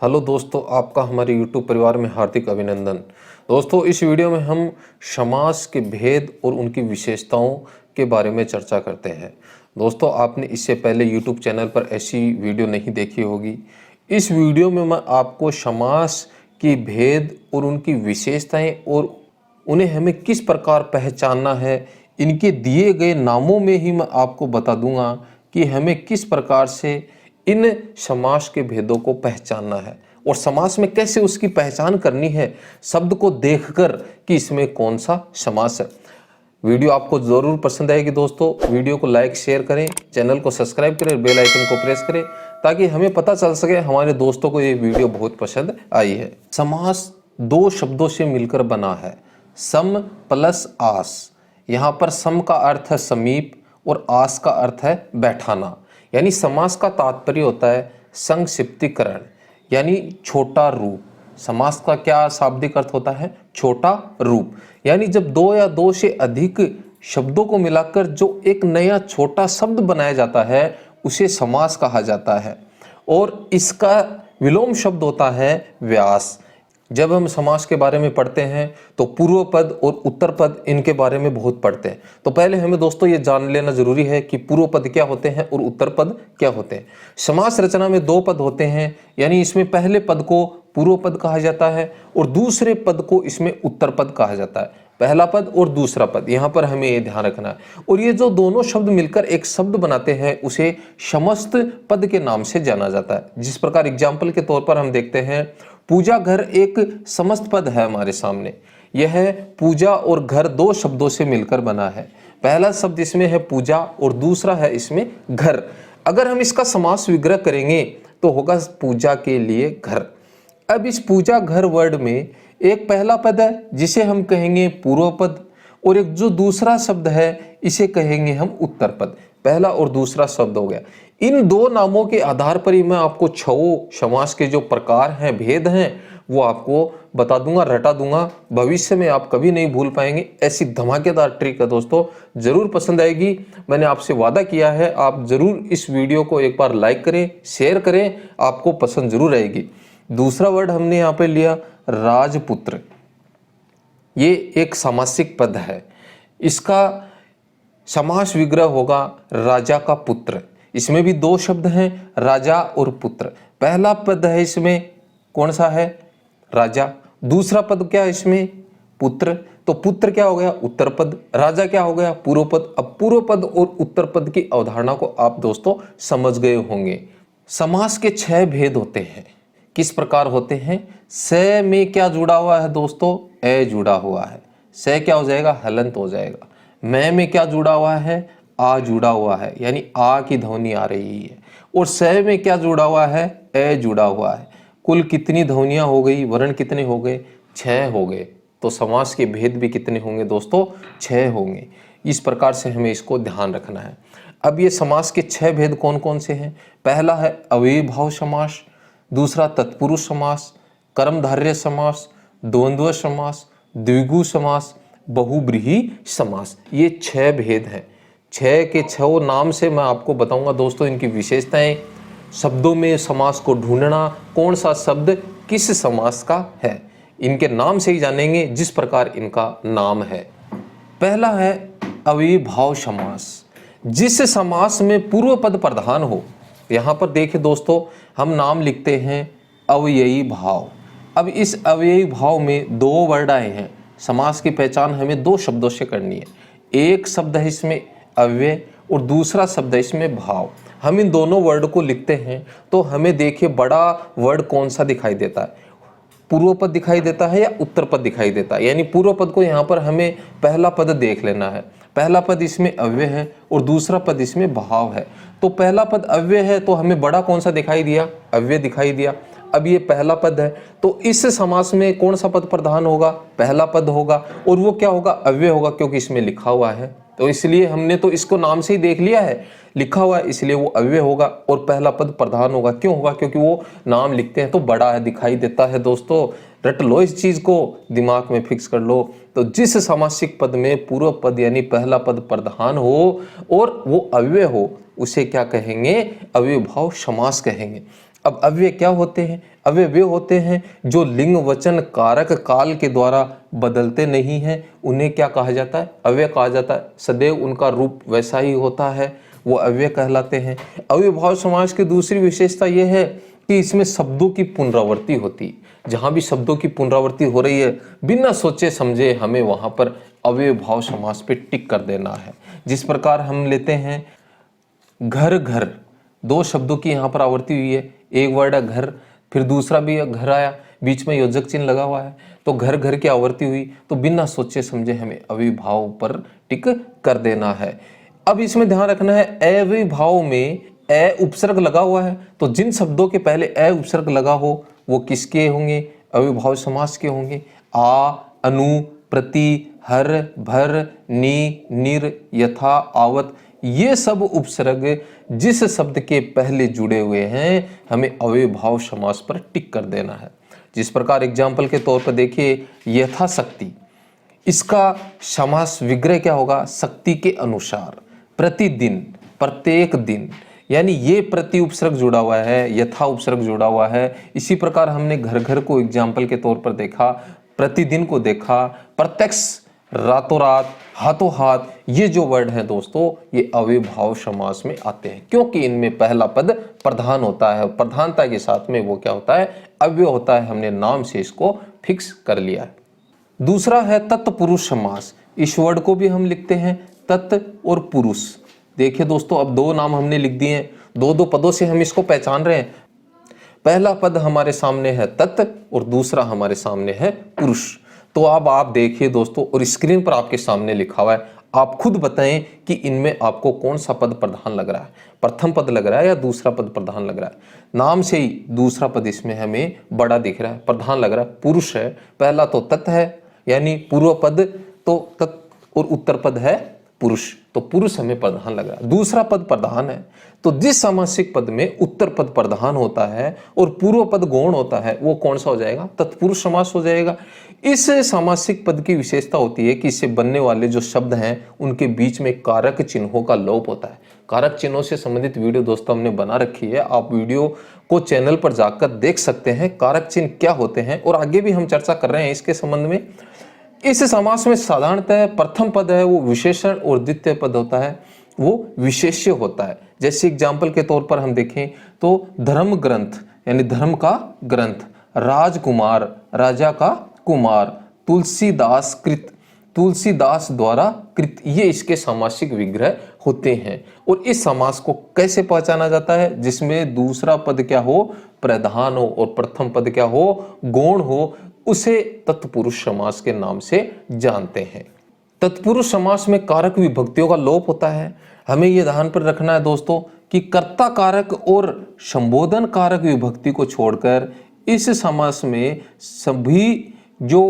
Hello दोस्तों, आपका हमारे YouTube परिवार में हार्दिक अभिनंदन। दोस्तों, इस वीडियो में हम समास के भेद और उनकी विशेषताओं के बारे में चर्चा करते हैं। दोस्तों, आपने इससे पहले YouTube चैनल पर ऐसी वीडियो नहीं देखी होगी। इस वीडियो में मैं आपको समास की भेद और उनकी विशेषताएं और उन्हें हमें किस प्रकार पहचानना है, इनके दिए गए नामों में ही मैं आपको बता दूंगा कि हमें किस प्रकार से इन समास के भेदों को पहचानना है और समास में कैसे उसकी पहचान करनी है, शब्द को देखकर कि इसमें कौन सा समास है। वीडियो आपको ज़रूर पसंद आएगी दोस्तों। वीडियो को लाइक शेयर करें, चैनल को सब्सक्राइब करें, बेल आइकन को प्रेस करें ताकि हमें पता चल सके हमारे दोस्तों को ये वीडियो बहुत पसंद आई है। समास दो शब्दों से मिलकर बना है, सम प्लस आस। यहाँ पर सम का अर्थ है समीप और आस का अर्थ है बैठाना। यानी समास का तात्पर्य होता है संक्षिप्तीकरण, यानी छोटा रूप। समास का क्या शाब्दिक अर्थ होता है? छोटा रूप। यानी जब दो या दो से अधिक शब्दों को मिलाकर जो एक नया छोटा शब्द बनाया जाता है उसे समास कहा जाता है। और इसका विलोम शब्द होता है व्यास। जब हम समास के बारे में पढ़ते हैं तो पूर्व पद और उत्तर पद इनके बारे में बहुत पढ़ते हैं। तो पहले हमें दोस्तों ये जान लेना जरूरी है कि पूर्व पद क्या होते हैं और उत्तर पद क्या होते हैं। समास रचना में दो पद होते हैं, यानी इसमें पहले पद को पूर्व पद कहा जाता है और दूसरे पद को इसमें उत्तर पद कहा जाता है। पहला पद और दूसरा पद, यहाँ पर हमें ये ध्यान रखना है। और ये जो दोनों शब्द मिलकर एक शब्द बनाते हैं उसे समस्त पद के नाम से जाना जाता है। जिस प्रकार एग्जाम्पल के तौर पर हम देखते हैं, पूजा घर एक समस्त पद है हमारे सामने। यह है पूजा और घर दो शब्दों से मिलकर बना है। पहला शब्द इसमें है पूजा और दूसरा है इसमें घर। अगर हम इसका समास विग्रह करेंगे तो होगा पूजा के लिए घर। अब इस पूजा घर वर्ड में एक पहला पद है जिसे हम कहेंगे पूर्व पद, और एक जो दूसरा शब्द है इसे कहेंगे हम उत्तर पद। पहला और दूसरा शब्द हो गया। इन दो नामों के आधार पर ही मैं आपको छह समास के जो प्रकार हैं, भेद हैं, वो आपको बता दूंगा, रटा दूंगा। भविष्य में आप कभी नहीं भूल पाएंगे। ऐसी धमाकेदार ट्रिक है दोस्तों, जरूर पसंद आएगी। मैंने आपसे वादा किया है, आप जरूर इस वीडियो को एक बार लाइक करें, शेयर करें, आपको पसंद जरूर आएगी। दूसरा वर्ड हमने यहाँ पे लिया राजपुत्र। ये एक सामासिक पद है। इसका समास विग्रह होगा राजा का पुत्र। इसमें भी दो शब्द हैं, राजा और पुत्र। पहला पद है इसमें कौन सा है? राजा। दूसरा पद क्या है इसमें? पुत्र। तो पुत्र क्या हो गया? उत्तर पद। राजा क्या हो गया? पूर्व पद। अब पूर्व पद और उत्तर पद की अवधारणा को आप दोस्तों समझ गए होंगे। समास के 6 भेद होते हैं। किस प्रकार होते हैं? से में क्या जुड़ा हुआ है दोस्तों? ए जुड़ा हुआ है। से क्या हो जाएगा? हलंत हो जाएगा। में क्या जुड़ा हुआ है? आ जुड़ा हुआ है, यानी आ की ध्वनि आ रही है। और से में क्या जुड़ा हुआ है? ए जुड़ा हुआ है। कुल कितनी ध्वनियां हो गई? वर्ण कितने हो गए? 6 हो गए। तो समास के भेद भी कितने होंगे दोस्तों? 6 होंगे। इस प्रकार से हमें इसको ध्यान रखना है। अब ये समास के 6 भेद कौन कौन से हैं? पहला है अव्ययीभाव समास, दूसरा तत्पुरुष समास, कर्मधारय समास, द्वंद्व समास, द्विगु समास, बहुब्रीहि समास। ये 6 भेद हैं। 6 के 6 नाम से मैं आपको बताऊंगा दोस्तों इनकी विशेषताएं। शब्दों में समास को ढूंढना, कौन सा शब्द किस समास का है, इनके नाम से ही जानेंगे जिस प्रकार इनका नाम है। पहला है अव्ययीभाव समास। जिस समास में पूर्व पद प्रधान हो। यहाँ पर देखिए दोस्तों, हम नाम लिखते हैं अव्ययी भाव। अब इस अव्ययी भाव में 2 वर्ड आए हैं। समास की पहचान हमें 2 शब्दों से करनी है। एक शब्द है इसमें अव्यय और दूसरा शब्द है इसमें भाव। हम इन दोनों वर्ड को लिखते हैं तो हमें देखिए बड़ा वर्ड कौन सा दिखाई देता है? पूर्व पद दिखाई देता है या उत्तर पद दिखाई देता है? यानी पूर्व पद को यहाँ पर हमें पहला पद देख लेना है। पहला पद इसमें अव्यय है और दूसरा पद इसमें भाव है। तो पहला पद अव्यय है तो हमें बड़ा कौन सा दिखाई दिया? अव्यय दिखाई दिया। अब ये पहला पद है तो इस समास में कौन सा पद प्रधान होगा? पहला पद होगा। और वो क्या होगा? अव्यय होगा, क्योंकि इसमें लिखा हुआ है। तो इसलिए हमने तो इसको नाम से ही देख लिया है, लिखा हुआ है, इसलिए वो अव्यय होगा और पहला पद प्रधान होगा। क्यों होगा? क्योंकि वो नाम लिखते हैं तो बड़ा है, दिखाई देता है। दोस्तों रट लो, इस चीज को दिमाग में फिक्स कर लो। तो जिस सामासिक पद में पूर्व पद यानी पहला पद प्रधान हो और वो अव्यय हो उसे क्या कहेंगे? अव्ययीभाव समास कहेंगे। अब अव्यय क्या होते हैं? अव्यय वे होते हैं जो लिंग वचन कारक काल के द्वारा बदलते नहीं हैं, उन्हें क्या कहा जाता है? अव्यय कहा जाता है। सदैव उनका रूप वैसा ही होता है, वो अव्यय कहलाते हैं। अव्ययभाव समास की दूसरी विशेषता यह है कि इसमें शब्दों की पुनरावृत्ति होती है। जहां भी शब्दों की पुनरावृत्ति हो रही है, बिना सोचे समझे हमें वहां पर अव्ययभाव समास पे टिक कर देना है। जिस प्रकार हम लेते हैं घर घर, दो शब्दों की यहाँ पर आवृत्ति हुई है, एक वर्ड है घर, फिर दूसरा भी घर आया, बीच में योजक चिन्ह लगा हुआ है, तो घर घर की आवृत्ति हुई, तो बिना सोचे समझे हमें अव्ययभाव पर टिक कर देना है। अब इसमें ध्यान रखना है, अव्ययभाव में ए उपसर्ग लगा हुआ है, तो जिन शब्दों के पहले ए उपसर्ग लगा हो वो किसके होंगे? अव्ययभाव समास के होंगे। आ, अनु, प्रति, हर, भर, नी, निर, यथा, आवत, ये सब उपसर्ग जिस शब्द के पहले जुड़े हुए हैं हमें अव्ययभाव समास पर टिक कर देना है। जिस प्रकार एग्जाम्पल के तौर पर देखिए, यथाशक्ति, इसका समास विग्रह क्या होगा? शक्ति के अनुसार, प्रतिदिन, प्रत्येक दिन, यानी ये प्रति उपसर्ग जुड़ा हुआ है, यथा उपसर्ग जुड़ा हुआ है। इसी प्रकार हमने घर घर को एग्जाम्पल के तौर पर देखा, प्रतिदिन को देखा, प्रत्यक्ष, रातों रात, हाथों हाथ, ये जो वर्ड हैं दोस्तों ये अव्ययभाव समास में आते हैं, क्योंकि इनमें पहला पद प्रधान होता है। प्रधानता के साथ में वो क्या होता है? अव्यय होता है। हमने नाम से इसको फिक्स कर लिया है। दूसरा है तत्पुरुष समास। इस वर्ड को भी हम लिखते हैं तत् और पुरुष। देखिए दोस्तों, अब दो नाम हमने लिख दिए हैं, दो दो पदों से हम इसको पहचान रहे हैं। पहला पद हमारे सामने है तत् और दूसरा हमारे सामने है पुरुष। तो अब आप देखिए दोस्तों, और स्क्रीन पर आपके सामने लिखा हुआ है, आप खुद बताएं कि इनमें आपको कौन सा पद प्रधान लग रहा है, प्रथम पद लग रहा है या दूसरा पद प्रधान लग रहा है। नाम से ही दूसरा पद इसमें हमें बड़ा दिख रहा है, प्रधान लग रहा है, पुरुष है। पहला तो तत् है, यानी पूर्व पद तो तत् और उत्तर पद है पुरुष, तो पुरुष हमें प्रधान लग रहा है। दूसरा पद प्रधान है, तो जिस सामासिक पद में उत्तर पद प्रधान होता है और पूर्व पद गौण होता है वो कौन सा हो जाएगा? तत्पुरुष समास हो जाएगा। इस सामासिक पद की विशेषता होती है कि इससे बनने वाले जो शब्द हैं उनके बीच में कारक चिन्हों का लोप होता है। कारक चिन्हों से संबंधित वीडियो दोस्तों हमने बना रखी है, आप वीडियो को चैनल पर जाकर देख सकते हैं कारक चिन्ह क्या होते हैं, और आगे भी हम चर्चा कर रहे हैं इसके संबंध में। इस समास में साधारणतः प्रथम पद है वो विशेषण और द्वितीय पद होता है वो विशेष्य होता है। जैसे एग्जाम्पल के तौर पर हम देखें तो धर्म ग्रंथ यानी धर्म का ग्रंथ, राजकुमार राजा का कुमार, तुलसीदास कृत तुलसीदास द्वारा कृत, ये इसके सामासिक विग्रह होते हैं। और इस समास को कैसे पहचाना जाता है? जिसमें दूसरा पद क्या हो? प्रधान हो और प्रथम पद क्या हो? गौण हो, उसे तत्पुरुष समास के नाम से जानते हैं। तत्पुरुष समास में कारक विभक्तियों का लोप होता है। हमें यह ध्यान पर रखना है दोस्तों कि कर्ता कारक और संबोधन कारक विभक्ति को छोड़कर इस समास में सभी जो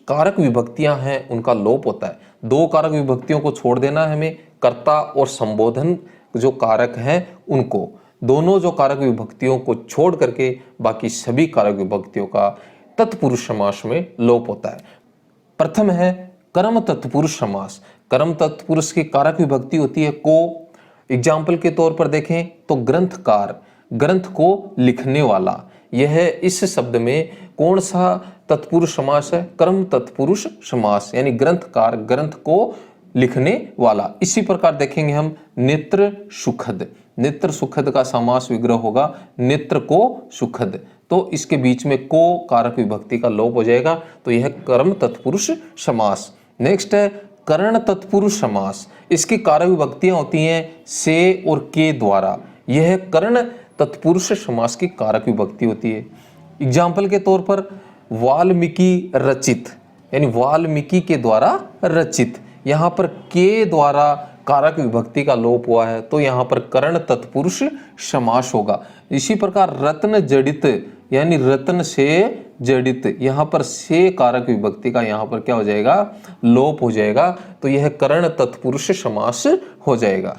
कारक विभक्तियां हैं उनका लोप होता है। दो कारक विभक्तियों को छोड़ देना है हमें, कर्ता और संबोधन जो कारक हैं उनको, दोनों जो कारक विभक्तियों को छोड़ करके बाकी सभी कारक विभक्तियों का तत्पुरुष समास में लोप होता है। प्रथम है कर्म तत्पुरुष समास। कर्म तत्पुरुष की कारक विभक्ति होती है को। एग्जाम्पल के तौर पर देखें तो ग्रंथकार, ग्रंथ को लिखने वाला, यह इस शब्द में कौन सा तत्पुरुष समास है? कर्म तत्पुरुष समास, यानी ग्रंथकार, ग्रंथ को लिखने वाला। इसी प्रकार देखेंगे हम नेत्र सुखद, नेत्र सुखद का समास विग्रह होगा नेत्र को सुखद, तो इसके बीच में को कारक विभक्ति का लोप हो जाएगा, तो यह कर्म तत्पुरुष समास। नेक्स्ट है कर्ण तत्पुरुष समास। इसकी कारक विभक्तियां होती हैं से और के द्वारा, यह कर्ण तत्पुरुष समास की कारक विभक्ति होती है। एग्जाम्पल के तौर पर वाल्मीकि रचित, यानी वाल्मीकि के द्वारा रचित, यहाँ पर के द्वारा कारक विभक्ति का लोप हुआ है तो यहाँ पर कर्ण तत्पुरुष समास होगा। इसी प्रकार रत्न जड़ित, यानी रत्न से जड़ित, यहाँ पर से कारक विभक्ति का यहाँ पर क्या हो जाएगा? लोप हो जाएगा, तो यह कर्ण तत्पुरुष समास हो जाएगा।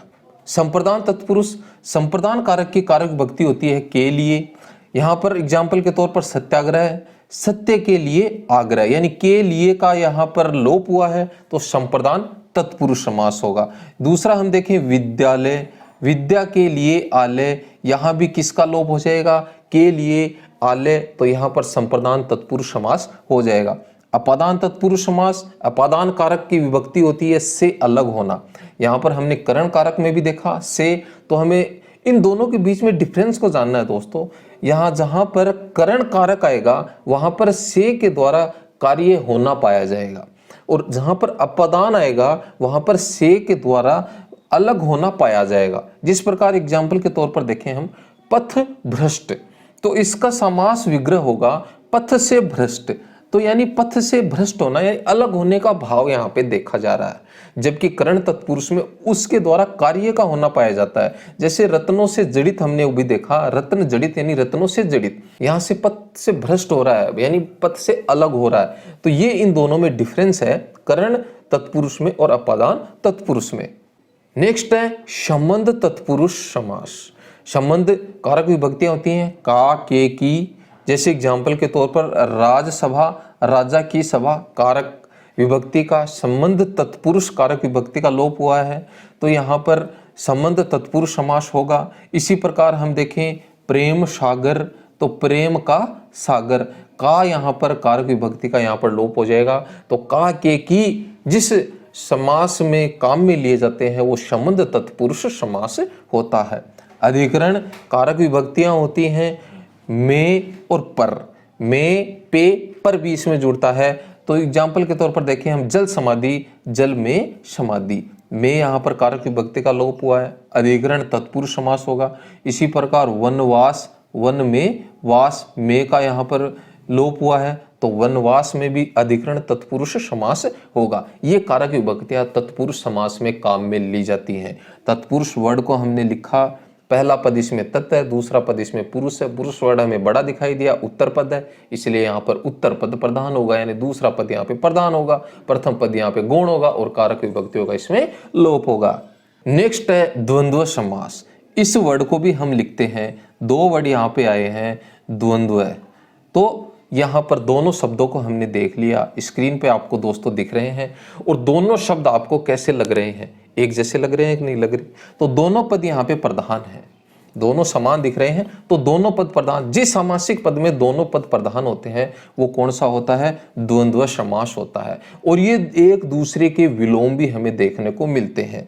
संप्रदान तत्पुरुष, संप्रदान कारक की कारक विभक्ति होती है के लिए। यहाँ पर एग्जाम्पल के तौर पर सत्याग्रह, सत्य के लिए आग्रह, यानी के लिए का यहाँ पर लोप हुआ है तो संप्रदान तत्पुरुष समास होगा। दूसरा हम देखें विद्यालय, विद्या के लिए आलय, यहाँ भी किसका लोप हो जाएगा, के लिए आले, तो यहाँ पर संप्रदान तत्पुरुष समास हो जाएगा। अपादान तत्पुरुष समास, अपादान कारक की विभक्ति होती है से अलग होना। यहाँ पर हमने करण कारक में भी देखा से, तो हमें इन दोनों के बीच में डिफरेंस को जानना है दोस्तों। यहाँ जहाँ पर करण कारक आएगा वहाँ पर से के द्वारा कार्य होना पाया जाएगा, और जहाँ पर अपादान आएगा वहाँ पर से के द्वारा अलग होना पाया जाएगा। जिस प्रकार एग्जाम्पल के तौर पर देखें हम, पथ भ्रष्ट, तो इसका समास विग्रह होगा पथ से भ्रष्ट, तो यानी पथ से भ्रष्ट होना यानी अलग होने का भाव यहाँ पे देखा जा रहा है। जबकि करण तत्पुरुष में उसके द्वारा कार्य का होना पाया जाता है। जैसे रत्नों से जड़ित हमने भी देखा, रत्न जड़ित यानी रत्नों से जड़ित, यहाँ से पथ से भ्रष्ट हो रहा है यानी पथ से अलग हो रहा है। तो ये इन दोनों में डिफरेंस है, करण तत्पुरुष में और अपादान तत्पुरुष में। नेक्स्ट है संबंध तत्पुरुष समास। संबंध कारक विभक्तियां होती हैं का, के, की। जैसे एग्जाम्पल के तौर पर राजसभा, राजा की सभा, कारक विभक्ति का संबंध तत्पुरुष कारक विभक्ति का लोप हुआ है, तो यहाँ पर संबंध तत्पुरुष समास होगा। इसी प्रकार हम देखें प्रेम सागर, तो प्रेम का सागर, का यहाँ पर कारक विभक्ति का यहाँ पर लोप हो जाएगा। तो का, के, की जिस समास में काम में लिए जाते हैं वो संबंध तत्पुरुष समास होता है। अधिकरण कारक विभक्तियां होती हैं में और पर, में, पे, पर भी इसमें जुड़ता है। तो एग्जाम्पल के तौर पर देखें हम जल समाधि, जल में समाधि, में यहाँ पर कारक विभक्ति का लोप हुआ है, अधिकरण तत्पुरुष समास होगा। इसी प्रकार वनवास, वन में वास, में का यहाँ पर लोप हुआ है, तो वनवास में भी अधिकरण तत्पुरुष समास होगा। ये कारक विभक्तियां तत्पुरुष समास में काम में ली जाती हैं। तत्पुरुष वर्ड को हमने लिखा, पहला पद इसमें तत् है, दूसरा पद इसमें पुरुष है। पुरुष वर्ड हमें बड़ा दिखाई दिया, उत्तर पद है, इसलिए यहाँ पर उत्तर पद प्रधान होगा, यानी दूसरा पद यहाँ पे प्रधान होगा, प्रथम पद यहाँ पे गौण होगा और कारक विभक्ति होगा इसमें लोप होगा। नेक्स्ट है द्वंद्व समास। इस वर्ड को भी हम लिखते हैं, दो वर्ड यहाँ पे आए हैं द्वंद्व, तो यहाँ पर दोनों शब्दों को हमने देख लिया, स्क्रीन पे आपको दोस्तों दिख रहे हैं, और दोनों शब्द आपको कैसे लग रहे हैं, एक जैसे लग रहे हैं कि नहीं लग रहे। तो दोनों पद यहाँ पे प्रधान हैं, दोनों समान दिख रहे हैं, तो दोनों पद प्रधान, जिस सामासिक पद में दोनों पद प्रधान होते हैं वो कौन सा होता है, द्वंद्व समास होता है। और ये एक दूसरे के विलोम भी हमें देखने को मिलते हैं,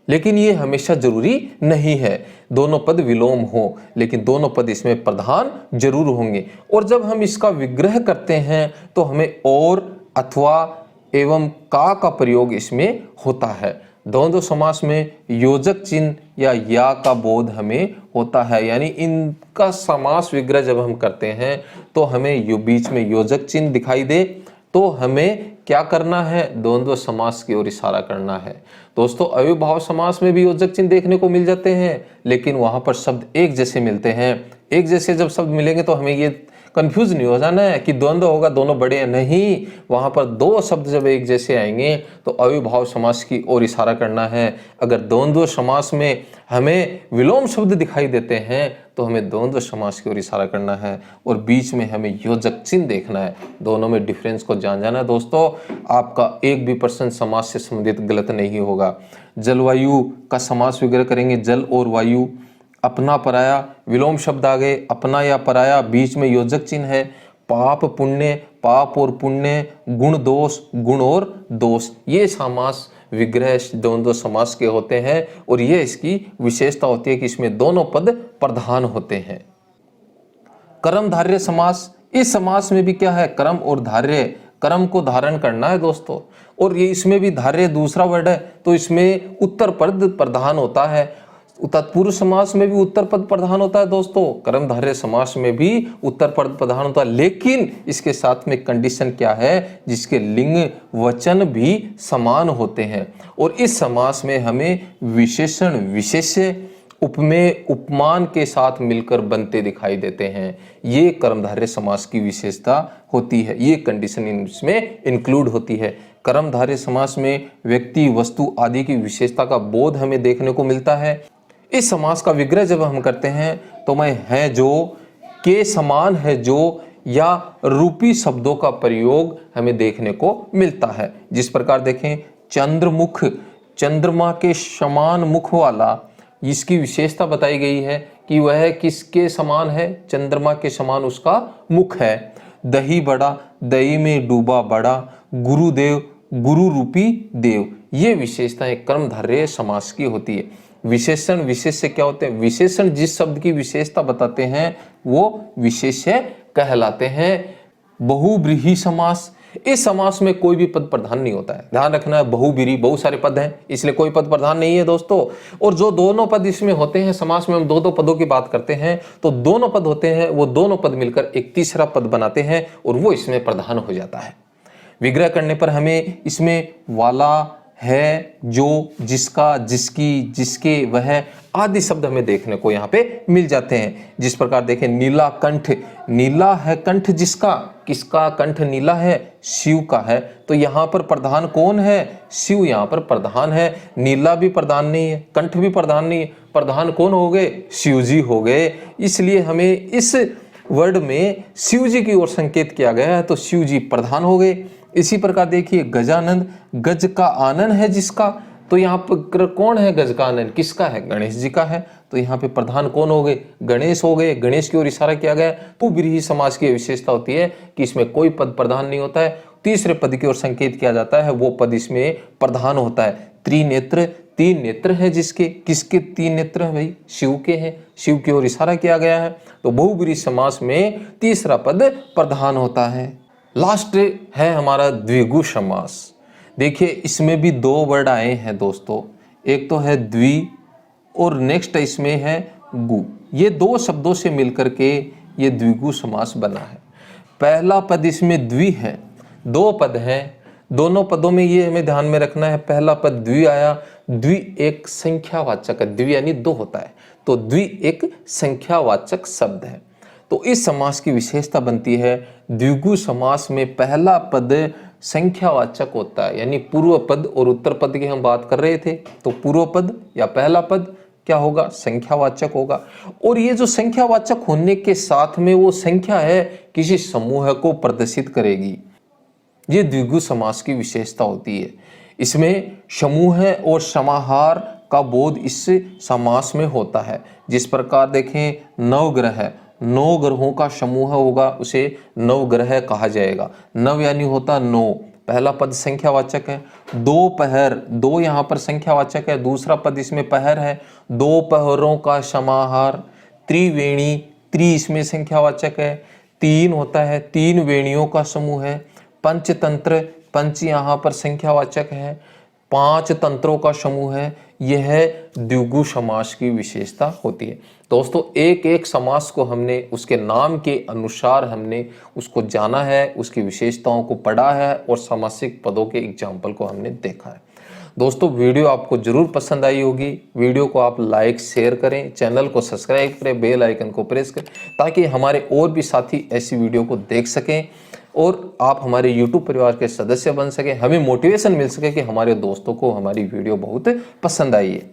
लेकिन ये हमेशा जरूरी नहीं है दोनों पद विलोम हो, लेकिन दोनों पद इसमें प्रधान जरूर होंगे। और जब हम इसका विग्रह करते हैं तो हमें और, अथवा एवं का प्रयोग इसमें होता है। द्वंद्व समास में योजक चिन्ह या का बोध हमें होता है, यानी इनका समास विग्रह जब हम करते हैं तो हमें बीच में योजक चिन्ह दिखाई दे तो हमें क्या करना है, द्वंद्व समास की ओर इशारा करना है। दोस्तों अविभाव समास में भी योजक चिन्ह देखने को मिल जाते हैं, लेकिन वहां पर शब्द एक जैसे मिलते हैं। एक जैसे जब शब्द मिलेंगे तो हमें ये कंफ्यूज नहीं हो जाना है कि द्वंद्व होगा दोनों बड़े हैं, नहीं, वहां पर दो शब्द जब एक जैसे आएंगे तो अविभाव समास की ओर इशारा करना है। अगर द्वंद्व समास में हमें विलोम शब्द दिखाई देते हैं तो हमें द्वंद्व समास की ओर इशारा करना है, और बीच में हमें योजक चिन्ह देखना है। दोनों में डिफरेंस को जान जाना है दोस्तों, आपका एक भी % समास से संबंधित गलत नहीं होगा। जलवायु का समास विग्रह करेंगे, जल और वायु। अपना पराया, विलोम शब्द आ गए, अपना या पराया, बीच में योजक चिन्ह है। पाप पुण्य, पाप और पुण्य, गुण दोष, गुण और दोष, ये समास विग्रह द्वंद्व समास के होते हैं, और ये इसकी विशेषता होती है कि इसमें दोनों पद प्रधान होते हैं। कर्मधारय समास, इस समास में भी क्या है, कर्म और धार्य, कर्म को धारण करना है दोस्तों, और ये इसमें भी धार्य दूसरा वर्ड है, तो इसमें उत्तर पद प्रधान होता है। तत्पुरुष समास में भी उत्तर पद प्रधान होता है दोस्तों, कर्मधारय समास में भी उत्तर पद प्रधान होता है, लेकिन इसके साथ में कंडीशन क्या है, जिसके लिंग वचन भी समान होते हैं। और इस समास में हमें विशेषण विशेष्य उपमेय उपमान के साथ मिलकर बनते दिखाई देते हैं। ये कर्मधारय समास की विशेषता होती है, ये कंडीशन इसमें इंक्लूड होती है। कर्मधारय समास में व्यक्ति वस्तु आदि की विशेषता का बोध हमें देखने को मिलता है। इस समास का विग्रह जब हम करते हैं तो मैं है जो, के समान है जो या रूपी शब्दों का प्रयोग हमें देखने को मिलता है। जिस प्रकार देखें चंद्रमुख, चंद्रमा के समान मुख वाला, इसकी विशेषता बताई गई है कि वह किसके समान है, चंद्रमा के समान उसका मुख है। दही बड़ा, दही में डूबा बड़ा, गुरुदेव गुरु रूपी देव। ये विशेषताएं कर्मधारय समास की होती है। विशेषण विशेष्य क्या होते हैं? विशेषण जिस शब्द की विशेषता बताते हैं वो विशेष्य कहलाते हैं। बहुब्रीहि समास, इस समास में कोई भी पद प्रधान नहीं होता है। ध्यान रखना है, बहुब्रीहि बहुत सारे पद हैं, इसलिए कोई पद प्रधान नहीं है दोस्तों। और जो दोनों पद इसमें होते हैं, समास में हम दो दो पदों की बात करते हैं, तो दोनों पद होते हैं, वो दोनों पद मिलकर एक तीसरा पद बनाते हैं और वो इसमें प्रधान हो जाता है। विग्रह करने पर हमें इसमें वाला, है, जो, जिसका, जिसकी, जिसके, वह आदि शब्द हमें देखने को यहाँ पे मिल जाते हैं। जिस प्रकार देखें, नीला कंठ, नीला है कंठ जिसका, किसका कंठ नीला है? शिव का है। तो यहाँ पर प्रधान कौन है? शिव यहाँ पर प्रधान है। नीला भी प्रधान नहीं है, कंठ भी प्रधान नहीं है, प्रधान कौन हो गए? शिव जी हो गए। इसलिए हमें इस वर्ड में शिव जी की ओर संकेत किया गया है, तो शिव जी प्रधान हो गए। इसी प्रकार देखिए, गजानंद, गज का आनंद है जिसका, तो यहाँ पर कौन है गज का आनंद? किसका है? गणेश जी का है। तो यहाँ पे प्रधान कौन हो गए? गणेश हो गए। गणेश की ओर इशारा किया गया। बहुब्रीहि समास की विशेषता होती है कि इसमें कोई पद प्रधान नहीं होता है, तीसरे पद की ओर संकेत किया जाता है, वो पद इसमें प्रधान होता है। त्रिनेत्र, तीन नेत्र है जिसके, किसके तीन नेत्र है भाई? शिव के हैं। शिव की ओर इशारा किया गया है, तो बहुब्रीहि समास में तीसरा पद प्रधान होता है। लास्ट है हमारा द्विगु समास। देखिए इसमें भी दो वर्ड आए हैं दोस्तों, एक तो है द्वि और नेक्स्ट इसमें है गु। ये दो शब्दों से मिलकर के ये द्विगु समास बना है। पहला पद इसमें द्वि है, दो पद हैं, दोनों पदों में ये हमें ध्यान में रखना है। पहला पद द्वि आया, द्वि एक संख्यावाचक है, द्वि यानी दो होता है, तो द्वि एक संख्यावाचक शब्द है। तो इस समास की विशेषता बनती है, द्विगु समास में पहला पद संख्यावाचक होता है, यानी पूर्व पद और उत्तर पद की हम बात कर रहे थे, तो पूर्व पद या पहला पद क्या होगा? संख्यावाचक होगा। और ये जो संख्यावाचक होने के साथ में वो संख्या है किसी समूह को प्रदर्शित करेगी। ये द्विगु समास की विशेषता होती है। इसमें समूह और समाहार का बोध इस समास में होता है। जिस प्रकार देखें, नवग्रह, 9 ग्रहों का समूह होगा, उसे नवग्रह कहा जाएगा। नव यानी होता 9, पहला पद संख्यावाचक है। दोपहर, दो यहाँ पर संख्यावाचक है, दूसरा पद इसमें पहर है, दोपहरों का समाहार। त्रिवेणी, त्रि इसमें संख्यावाचक है, 3 होता है, 3 वेणियों का समूह है। पंचतंत्र, पंच यहाँ पर संख्यावाचक है, 5 तंत्रों का समूह है। यह द्विगु समास की विशेषता होती है। दोस्तों एक एक समास को हमने उसके नाम के अनुसार हमने उसको जाना है, उसकी विशेषताओं को पढ़ा है और समासिक पदों के एग्जाम्पल को हमने देखा है। दोस्तों वीडियो आपको जरूर पसंद आई होगी। वीडियो को आप लाइक शेयर करें, चैनल को सब्सक्राइब करें, बेल आइकन को प्रेस करें, ताकि हमारे और भी साथी ऐसी वीडियो को देख सकें और आप हमारे YouTube परिवार के सदस्य बन सकें। हमें मोटिवेशन मिल सके कि हमारे दोस्तों को हमारी वीडियो बहुत पसंद आई है।